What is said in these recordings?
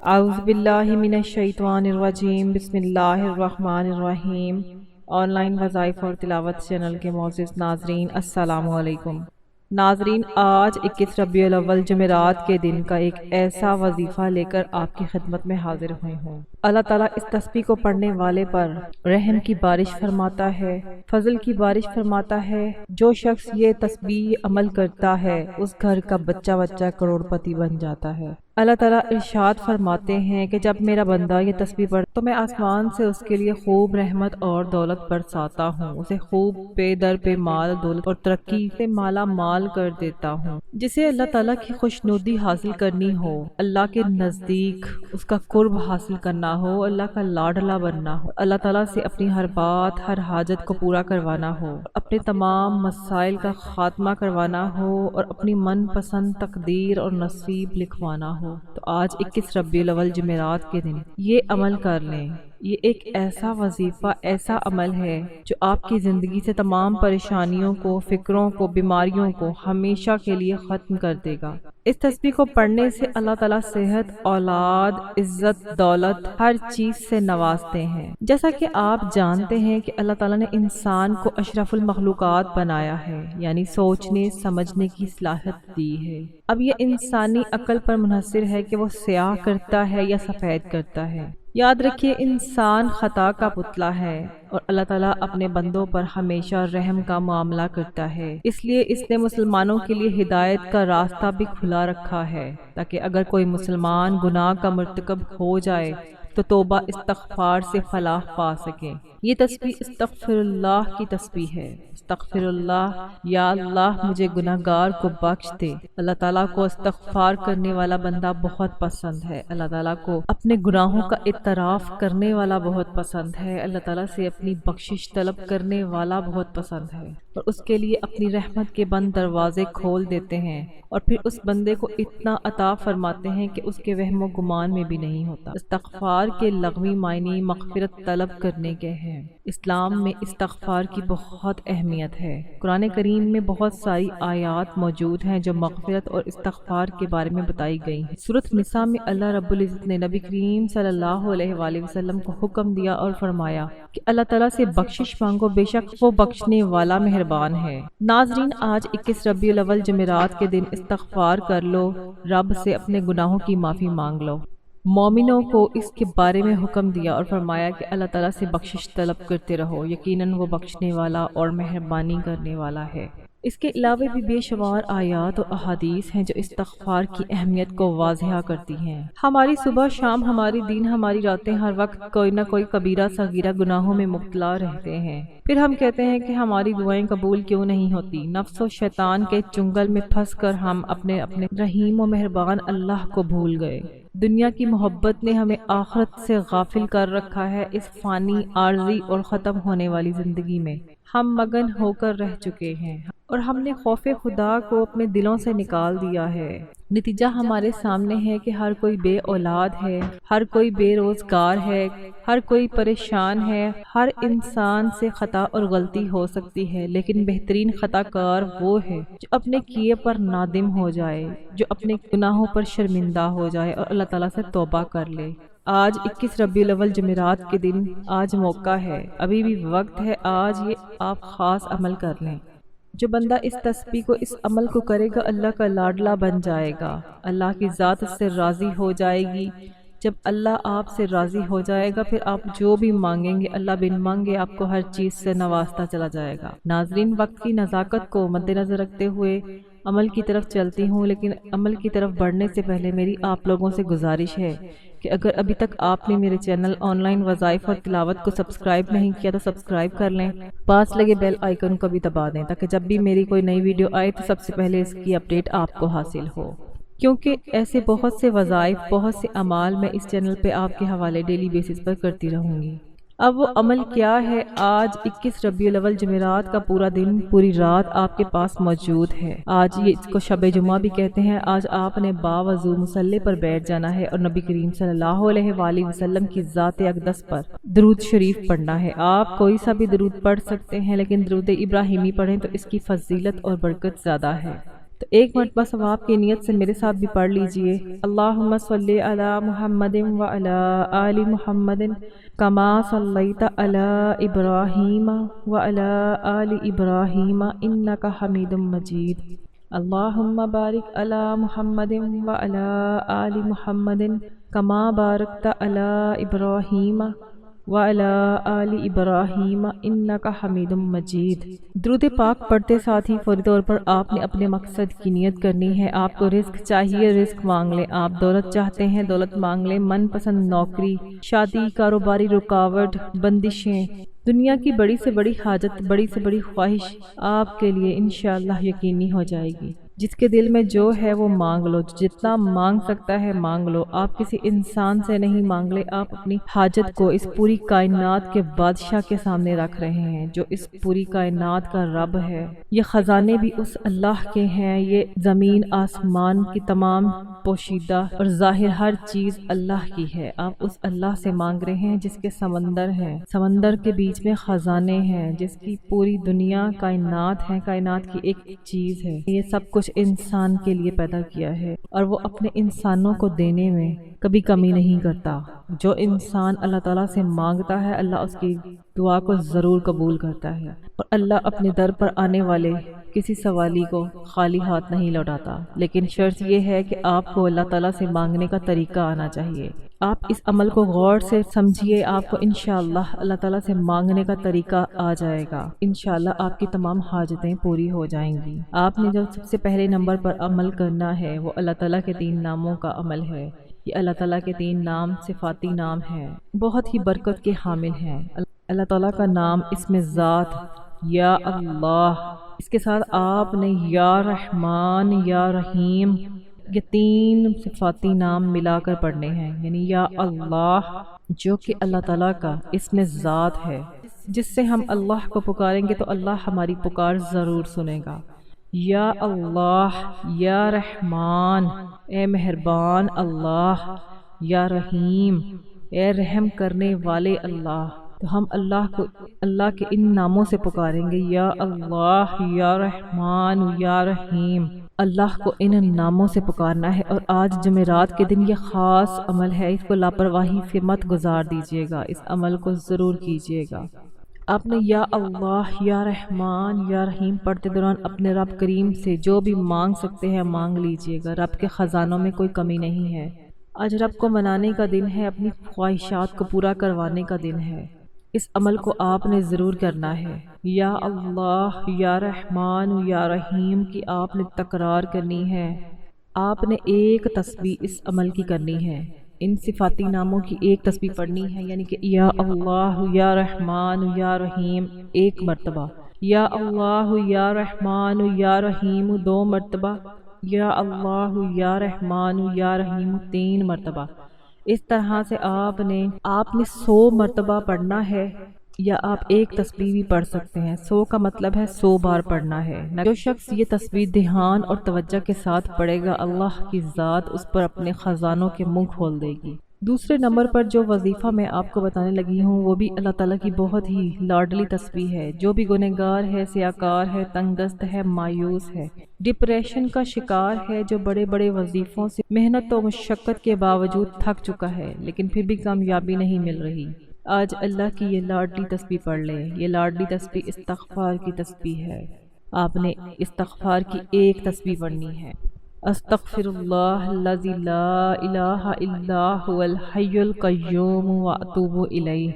اعوذ باللہ من الشیطان الرجیم، بسم اللہ الرحمن الرحیم۔ آن لائن وظائف اور تلاوت چینل کے معزز ناظرین، السلام علیکم۔ ناظرین، آج 21 ربیع الاول جمعرات کے دن کا ایک ایسا وظیفہ لے کر آپ کی خدمت میں حاضر ہوئی ہوں۔ اللہ تعالیٰ اس تسبیح کو پڑھنے والے پر رحم کی بارش فرماتا ہے، فضل کی بارش فرماتا ہے۔ جو شخص یہ تسبیح عمل کرتا ہے اس گھر کا بچہ کروڑ پتی بن جاتا ہے۔ اللہ تعالیٰ ارشاد فرماتے ہیں کہ جب میرا بندہ یہ تسبیح پڑھتا تو میں آسمان سے اس کے لیے خوب رحمت اور دولت برساتا ہوں، اسے خوب پے در پہ مال دولت اور ترقی سے مالا مال کر دیتا ہوں۔ جسے اللہ تعالیٰ کی خوشنودی حاصل کرنی ہو، اللہ کے نزدیک اس کا قرب حاصل کرنا ہو، اللہ کا لاڈلا بننا ہو، اللہ تعالیٰ سے اپنی ہر بات ہر حاجت کو پورا کروانا ہو، اپنے تمام مسائل کا خاتمہ کروانا ہو اور اپنی من پسند تقدیر اور نصیب لکھوانا ہو تو آج 21 ربیع الاول جمعرات کے دن یہ عمل کر لیں۔ یہ ایک ایسا وظیفہ، ایسا عمل ہے جو آپ کی زندگی سے تمام پریشانیوں کو، فکروں کو، بیماریوں کو ہمیشہ کے لیے ختم کر دے گا۔ اس تسبیح کو پڑھنے سے اللہ تعالیٰ صحت، اولاد، عزت، دولت ہر چیز سے نوازتے ہیں۔ جیسا کہ آپ جانتے ہیں کہ اللہ تعالیٰ نے انسان کو اشرف المخلوقات بنایا ہے، یعنی سوچنے سمجھنے کی صلاحیت دی ہے۔ اب یہ انسانی عقل پر منحصر ہے کہ وہ سیاہ کرتا ہے یا سفید کرتا ہے۔ یاد رکھیے، انسان خطا کا پتلا ہے اور اللہ تعالیٰ اپنے بندوں پر ہمیشہ رحم کا معاملہ کرتا ہے۔ اس لیے اس نے مسلمانوں کے لیے ہدایت کا راستہ بھی کھلا رکھا ہے تاکہ اگر کوئی مسلمان گناہ کا مرتکب ہو جائے تو توبہ استغفار سے فلاح پا سکے۔ یہ تسبیح استغفر اللہ کی تسبیح ہے۔ استغفر اللہ، یا اللہ مجھے گناہگار کو بخش دے۔ اللہ تعالیٰ کو استغفار کرنے والا بندہ بہت پسند ہے۔ اللہ تعالیٰ کو اپنے گناہوں کا اعتراف کرنے والا بہت پسند ہے۔ اللہ تعالیٰ سے اپنی بخشش طلب کرنے والا بہت پسند ہے اور اس کے لیے اپنی رحمت کے بند دروازے کھول دیتے ہیں اور پھر اس بندے کو اتنا عطا فرماتے ہیں کہ اس کے وہم و گمان میں بھی نہیں ہوتا۔ استغفار کے لغوی معنی مغفرت طلب کرنے کے ہیں۔ اسلام میں استغفار کی بہت اہمیت ہے۔ قرآن کریم میں بہت ساری آیات موجود ہیں جو مغفرت اور استغفار کے بارے میں بتائی گئی ہیں۔ سورۃ نساء میں اللہ رب العزت نے نبی کریم صلی اللہ علیہ وآلہ وسلم کو حکم دیا اور فرمایا کہ اللہ تعالیٰ سے بخشش مانگو، بے شک وہ بخشنے والا مہربان ہے۔ ناظرین، آج 21 ربیع الاول جمعرات کے دن استغفار کر لو، رب سے اپنے گناہوں کی معافی مانگ لو۔ مومنوں کو اس کے بارے میں حکم دیا اور فرمایا کہ اللہ تعالیٰ سے بخشش طلب کرتے رہو، یقیناً وہ بخشنے والا اور مہربانی کرنے والا ہے۔ اس کے علاوہ بھی بے شمار آیات اور احادیث ہیں جو استغفار کی اہمیت کو واضح کرتی ہیں۔ ہماری صبح شام، ہماری دن، ہماری راتیں ہر وقت کوئی نہ کوئی کبیرہ صغیرہ گناہوں میں مبتلا رہتے ہیں۔ پھر ہم کہتے ہیں کہ ہماری دعائیں قبول کیوں نہیں ہوتی۔ نفس و شیطان کے چنگل میں پھنس کر ہم اپنے رحیم و مہربان اللہ کو بھول گئے۔ دنیا کی محبت نے ہمیں آخرت سے غافل کر رکھا ہے۔ اس فانی، عارضی اور ختم ہونے والی زندگی میں ہم مگن ہو کر رہ چکے ہیں اور ہم نے خوف خدا کو اپنے دلوں سے نکال دیا ہے۔ نتیجہ ہمارے سامنے ہے کہ ہر کوئی بے اولاد ہے، ہر کوئی بے روزگار ہے، ہر کوئی پریشان ہے۔ ہر انسان سے خطا اور غلطی ہو سکتی ہے، لیکن بہترین خطا کار وہ ہے جو اپنے کیے پر نادم ہو جائے، جو اپنے گناہوں پر شرمندہ ہو جائے اور اللہ تعالیٰ سے توبہ کر لے۔ آج 21 ربیع الاول جمعرات کے دن آج موقع ہے، ابھی بھی وقت ہے، آج یہ آپ خاص عمل کر لیں۔ جو بندہ اس تسبیح کو، اس عمل کو کرے گا، اللہ کا لاڈلا بن جائے گا، اللہ کی ذات اس سے راضی ہو جائے گی۔ جب اللہ آپ سے راضی ہو جائے گا پھر آپ جو بھی مانگیں گے اللہ بن مانگے آپ کو ہر چیز سے نوازتا چلا جائے گا۔ ناظرین، وقت کی نزاکت کو مد نظر رکھتے ہوئے عمل کی طرف چلتی ہوں، لیکن عمل کی طرف بڑھنے سے پہلے میری آپ لوگوں سے گزارش ہے کہ اگر ابھی تک آپ نے میرے چینل آن لائن وظائف اور تلاوت کو سبسکرائب نہیں کیا تو سبسکرائب کر لیں، پاس لگے بیل آئیکن کو بھی دبا دیں تاکہ جب بھی میری کوئی نئی ویڈیو آئے تو سب سے پہلے اس کی اپڈیٹ آپ کو حاصل ہو، کیونکہ ایسے بہت سے وظائف، بہت سے اعمال میں اس چینل پہ آپ کے حوالے ڈیلی بیسس پر کرتی رہوں گی۔ اب وہ عمل کیا ہے؟ آج 21 ربیع الاول جمعرات کا پورا دن، پوری رات آپ کے پاس موجود ہے۔ آج یہ اس کو شب جمعہ بھی کہتے ہیں۔ آج آپ نے باوضو مصلی پر بیٹھ جانا ہے اور نبی کریم صلی اللہ علیہ وآلہ وسلم کی ذات اقدس پر درود شریف پڑھنا ہے۔ آپ کوئی سا بھی درود پڑھ سکتے ہیں، لیکن درود ابراہیمی پڑھیں تو اس کی فضیلت اور برکت زیادہ ہے۔ تو ایک مرتبہ ثواب کی نیت سے میرے ساتھ بھی پڑھ لیجئے۔ اللہم صلی علی محمد و علی آل محمد کما صلیت علی ابراہیم و علی آل ابراہیم انک حمید مجید۔ اللہم بارک علی محمد و علی آل محمد کما بارکت علی ابراہیم وَعَلَىٰ آلِ ابراہیم انک حمید مجید۔ درود پاک پڑھتے ساتھ ہی فوری طور پر آپ نے اپنے مقصد کی نیت کرنی ہے۔ آپ کو رزق چاہیے، رزق مانگ لیں۔ آپ دولت چاہتے ہیں، دولت مانگ لیں۔ من پسند نوکری، شادی، کاروباری رکاوٹ، بندشیں، دنیا کی بڑی سے بڑی حاجت، بڑی سے بڑی خواہش آپ کے لیے انشاءاللہ یقینی ہو جائے گی۔ جس کے دل میں جو ہے وہ مانگ لو، جتنا مانگ سکتا ہے مانگ لو۔ آپ کسی انسان سے نہیں مانگ لے، آپ اپنی حاجت کو اس پوری کائنات کے بادشاہ کے سامنے رکھ رہے ہیں جو اس پوری کائنات کا رب ہے۔ یہ خزانے بھی اس اللہ کے ہیں، یہ زمین آسمان کی تمام پوشیدہ اور ظاہر ہر چیز اللہ کی ہے۔ آپ اس اللہ سے مانگ رہے ہیں جس کے سمندر ہے، سمندر کے بیچ میں خزانے ہیں، جس کی پوری دنیا کائنات ہے، کائنات کی ایک چیز ہے۔ یہ سب کچھ انسان کے لیے پیدا کیا ہے اور وہ اپنے انسانوں کو دینے میں کبھی کمی نہیں کرتا۔ جو انسان اللہ تعالیٰ سے مانگتا ہے اللہ اس کی دعا کو ضرور قبول کرتا ہے، اور اللہ اپنے در پر آنے والے کسی سوالی کو خالی ہاتھ نہیں لوٹاتا۔ لیکن شرط یہ ہے کہ آپ کو اللہ تعالیٰ سے مانگنے کا طریقہ آنا چاہیے۔ آپ اس عمل کو غور سے سمجھیے، آپ کو انشاءاللہ اللہ تعالیٰ سے مانگنے کا طریقہ آ جائے گا۔ انشاءاللہ آپ کی تمام حاجتیں پوری ہو جائیں گی۔ آپ نے جو سب سے پہلے نمبر پر عمل کرنا ہے وہ اللہ تعالیٰ کے 3 ناموں کا عمل ہے۔ یہ اللہ تعالیٰ کے 3 نام صفاتی نام ہیں، بہت ہی برکت کے حامل ہیں۔ اللہ تعالیٰ کا نام اسم ذات یا اللہ، اس کے ساتھ آپ نے یا رحمان یا رحیم یہ 3 صفاتی نام ملا کر پڑھنے ہیں، یعنی یا اللہ جو کہ اللہ تعالیٰ کا اسم ذات ہے، جس سے ہم اللہ کو پکاریں گے تو اللہ ہماری پکار ضرور سنے گا۔ یا اللہ، یا رحمان اے مہربان اللہ، یا رحیم اے رحم کرنے والے اللہ۔ تو ہم اللہ کے ان ناموں سے پکاریں گے، یا اللہ، یا رحمان، یا رحیم۔ اللہ کو ان ناموں سے پکارنا ہے، اور آج جمعرات کے دن یہ خاص عمل ہے، اس کو لاپرواہی سے مت گزار دیجیے گا، اس عمل کو ضرور کیجیے گا۔ آپ نے یا اللہ، یا رحمان، یا رحیم پڑھتے دوران اپنے رب کریم سے جو بھی مانگ سکتے ہیں مانگ لیجیے گا۔ رب کے خزانوں میں کوئی کمی نہیں ہے۔ آج رب کو منانے کا دن ہے، اپنی خواہشات کو پورا کروانے کا دن ہے۔ اس عمل کو آپ نے ضرور کرنا ہے۔ یا اللہ، یا رحمان، یا رحیم کی آپ نے تکرار کرنی ہے۔ آپ نے ایک تسبیح اس عمل کی کرنی ہے، ان صفاتی ناموں کی ایک تسبیح پڑھنی ہے، یعنی کہ یا اللہ، یا رحمان، یا رحیم 1 مرتبہ، یا اللہ، یا رحمان، یا رحیم 2 مرتبہ، یا اللہ، یا رحمان، یا رحیم 3 مرتبہ۔ اس طرح سے آپ نے 100 مرتبہ پڑھنا ہے، یا آپ ایک تسبیح بھی پڑھ سکتے ہیں۔ 100 کا مطلب ہے 100 بار پڑھنا ہے۔ جو شخص یہ تسبیح دھیان اور توجہ کے ساتھ پڑھے گا اللہ کی ذات اس پر اپنے خزانوں کے منہ کھول دے گی۔ دوسرے نمبر پر جو وظیفہ میں آپ کو بتانے لگی ہوں وہ بھی اللہ تعالیٰ کی بہت ہی لاڈلی تسبیح ہے۔ جو بھی گنہگار ہے، سیاکار ہے، تنگ دست ہے، مایوس ہے، ڈپریشن کا شکار ہے، جو بڑے بڑے وظیفوں سے محنت و مشقت کے باوجود تھک چکا ہے لیکن پھر بھی کامیابی نہیں مل رہی، آج اللہ کی یہ لاڈلی تسبیح پڑھ لیں۔ یہ لاڈلی تسبیح استغفار کی تسبیح ہے۔ آپ نے استغفار کی ایک تسبیح پڑھنی ہے، استغفر اللہ الذی لا الہ الا هو الحی القیوم واتوب الیہ۔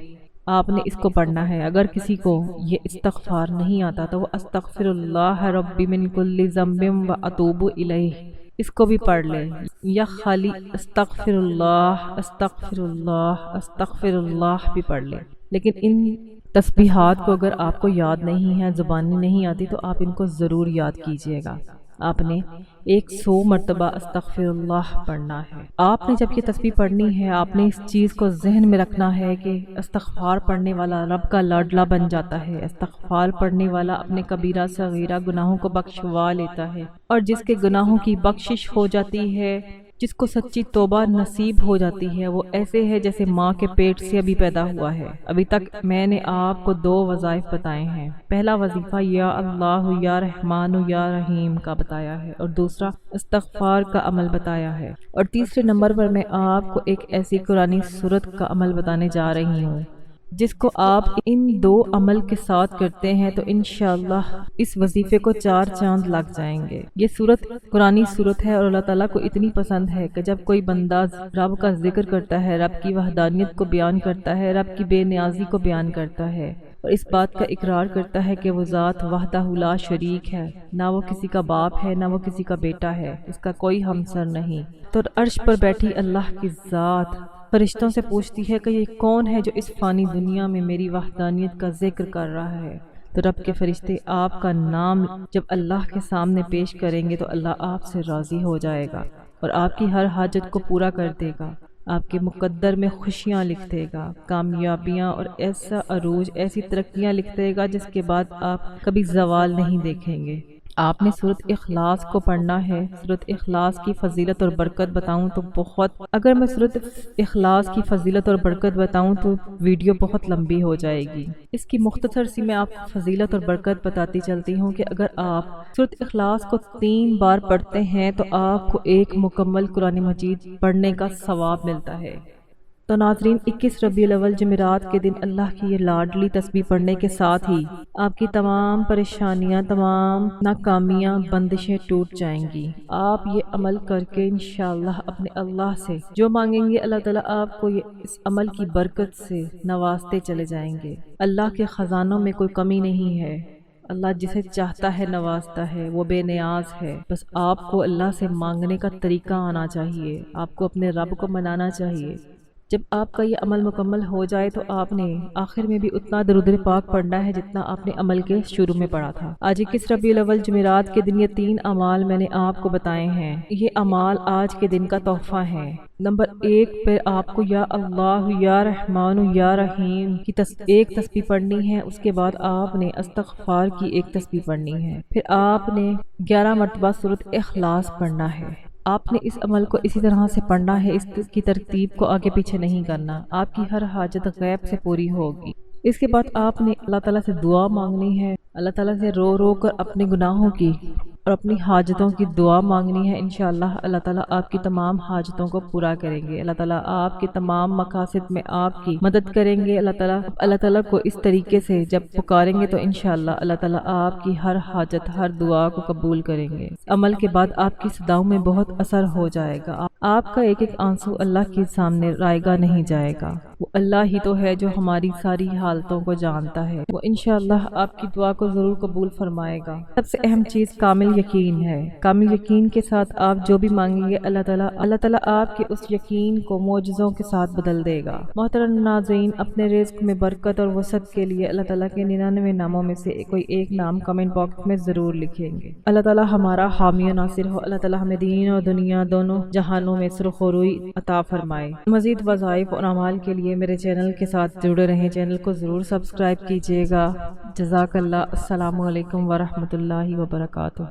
آپ نے اس کو پڑھنا ہے۔ اگر کسی کو یہ استغفار نہیں آتا تو وہ استغفر اللہ ربی من کل ذنب واتوب الیہ اس کو بھی پڑھ لیں، یا خالی استغفر اللہ استغفر اللہ استغفر اللہ بھی پڑھ لیں۔ لیکن ان تسبیحات کو اگر آپ کو یاد نہیں ہے، زبانی نہیں آتی، تو آپ ان کو ضرور یاد کیجیے گا۔ آپ نے 100 مرتبہ استغفر اللہ پڑھنا ہے۔ آپ نے جب یہ تسبیح پڑھنی ہے آپ نے اس چیز کو ذہن میں رکھنا ہے کہ استغفار پڑھنے والا رب کا لاڈلا بن جاتا ہے۔ استغفار پڑھنے والا اپنے کبیرہ صغیرہ گناہوں کو بخشوا لیتا ہے، اور جس کے گناہوں کی بخشش ہو جاتی ہے جس کو سچی توبہ نصیب ہو جاتی ہے وہ ایسے ہے جیسے ماں کے پیٹ سے ابھی پیدا ہوا ہے۔ ابھی تک میں نے آپ کو 2 وظائف بتائے ہیں۔ پہلا وظیفہ یا اللہ یا رحمان یا رحیم کا بتایا ہے، اور دوسرا استغفار کا عمل بتایا ہے، اور تیسرے نمبر پر میں آپ کو ایک ایسی قرآنی سورت کا عمل بتانے جا رہی ہوں جس کو آپ ان 2 عمل کے ساتھ کرتے ہیں تو انشاءاللہ اس وظیفے کو 4 چاند لگ جائیں گے۔ یہ صورت قرآنی صورت ہے اور اللہ تعالیٰ کو اتنی پسند ہے کہ جب کوئی بندہ رب کا ذکر کرتا ہے، رب کی وحدانیت کو بیان کرتا ہے، رب کی بے نیازی کو بیان کرتا ہے اور اس بات کا اقرار کرتا ہے کہ وہ ذات وحدہ لا شریک ہے، نہ وہ کسی کا باپ ہے، نہ وہ کسی کا بیٹا ہے، اس کا کوئی ہمسر نہیں، تو عرش پر بیٹھی اللہ کی ذات فرشتوں سے پوچھتی ہے کہ یہ کون ہے جو اس فانی دنیا میں میری وحدانیت کا ذکر کر رہا ہے؟ تو رب کے فرشتے آپ کا نام جب اللہ کے سامنے پیش کریں گے تو اللہ آپ سے راضی ہو جائے گا اور آپ کی ہر حاجت کو پورا کر دے گا، آپ کے مقدر میں خوشیاں لکھ دے گا، کامیابیاں اور ایسا عروج، ایسی ترقیاں لکھ دے گا جس کے بعد آپ کبھی زوال نہیں دیکھیں گے۔ آپ نے سورۃ اخلاص کو پڑھنا ہے۔ سورۃ اخلاص کی فضیلت اور برکت بتاؤں تو اگر میں سورۃ اخلاص کی فضیلت اور برکت بتاؤں تو ویڈیو بہت لمبی ہو جائے گی۔ اس کی مختصر سی میں آپ کو فضیلت اور برکت بتاتی چلتی ہوں کہ اگر آپ سورۃ اخلاص کو 3 بار پڑھتے ہیں تو آپ کو ایک مکمل قرآن مجید پڑھنے کا ثواب ملتا ہے۔ تو ناظرین، 21 ربیع الاول جمعرات کے دن اللہ کی یہ لاڈلی تسبیح پڑھنے کے ساتھ ہی آپ کی تمام پریشانیاں، تمام ناکامیاں، بندشیں ٹوٹ جائیں گی۔ آپ یہ عمل کر کے انشاءاللہ اپنے اللہ سے جو مانگیں گے اللہ تعالیٰ آپ کو اس عمل کی برکت سے نوازتے چلے جائیں گے۔ اللہ کے خزانوں میں کوئی کمی نہیں ہے، اللہ جسے چاہتا ہے نوازتا ہے، وہ بے نیاز ہے۔ بس آپ کو اللہ سے مانگنے کا طریقہ آنا چاہیے، آپ کو اپنے رب کو منانا چاہیے۔ جب آپ کا یہ عمل مکمل ہو جائے تو آپ نے آخر میں بھی اتنا درود پاک پڑھنا ہے جتنا آپ نے عمل کے شروع میں پڑھا تھا۔ آج 21 ربیع الاول جمعرات کے دن یہ 3 اعمال میں نے آپ کو بتائے ہیں، یہ اعمال آج کے دن کا تحفہ ہے۔ نمبر 1 پہ آپ کو یا اللہ یا رحمان یا رحیم کی ایک تسبیح پڑھنی ہے، اس کے بعد آپ نے استغفار کی ایک تسبیح پڑھنی ہے، پھر آپ نے 11 مرتبہ سورۃ اخلاص پڑھنا ہے۔ آپ نے اس عمل کو اسی طرح سے پڑھنا ہے، اس کی ترتیب کو آگے پیچھے نہیں کرنا، آپ کی ہر حاجت غیب سے پوری ہوگی۔ اس کے بعد آپ نے اللہ تعالیٰ سے دعا مانگنی ہے، اللہ تعالیٰ سے رو رو کر اپنے گناہوں کی اور اپنی حاجتوں کی دعا مانگنی ہے۔ انشاءاللہ اللہ تعالیٰ آپ کی تمام حاجتوں کو پورا کریں گے، اللہ تعالیٰ آپ کے تمام مقاصد میں آپ کی مدد کریں گے۔ اللہ تعالیٰ کو اس طریقے سے جب پکاریں گے تو انشاءاللہ اللہ تعالیٰ آپ کی ہر حاجت، ہر دعا کو قبول کریں گے۔ عمل کے بعد آپ کی صداؤں میں بہت اثر ہو جائے گا، آپ کا ایک ایک آنسو اللہ کے سامنے رائگاں نہیں جائے گا۔ وہ اللہ ہی تو ہے جو ہماری ساری حالتوں کو جانتا ہے، وہ انشاءاللہ آپ کی دعا کو ضرور قبول فرمائے گا۔ سب سے اہم چیز کامل یقین ہے، کامل یقین کے ساتھ آپ جو بھی مانگیں گے اللہ تعالیٰ آپ کے اس یقین کو معجزوں کے ساتھ بدل دے گا۔ محترم ناظرین، اپنے رزق میں برکت اور وسعت کے لیے اللہ تعالیٰ کے 99 ناموں میں سے کوئی ایک نام کمنٹ باکس میں ضرور لکھیں گے۔ اللہ تعالیٰ ہمارا حامی و ناصر ہو، اللہ تعالیٰ ہمیں دین اور دنیا دونوں جہانوں میں سرخ و روئی عطا فرمائے۔ مزید وظائف اور اعمال کے لیے میرے چینل کے ساتھ جڑے رہیں، چینل کو ضرور سبسکرائب کیجیے گا۔ جزاک اللہ۔ السلام علیکم ورحمۃ اللہ وبرکاتہ۔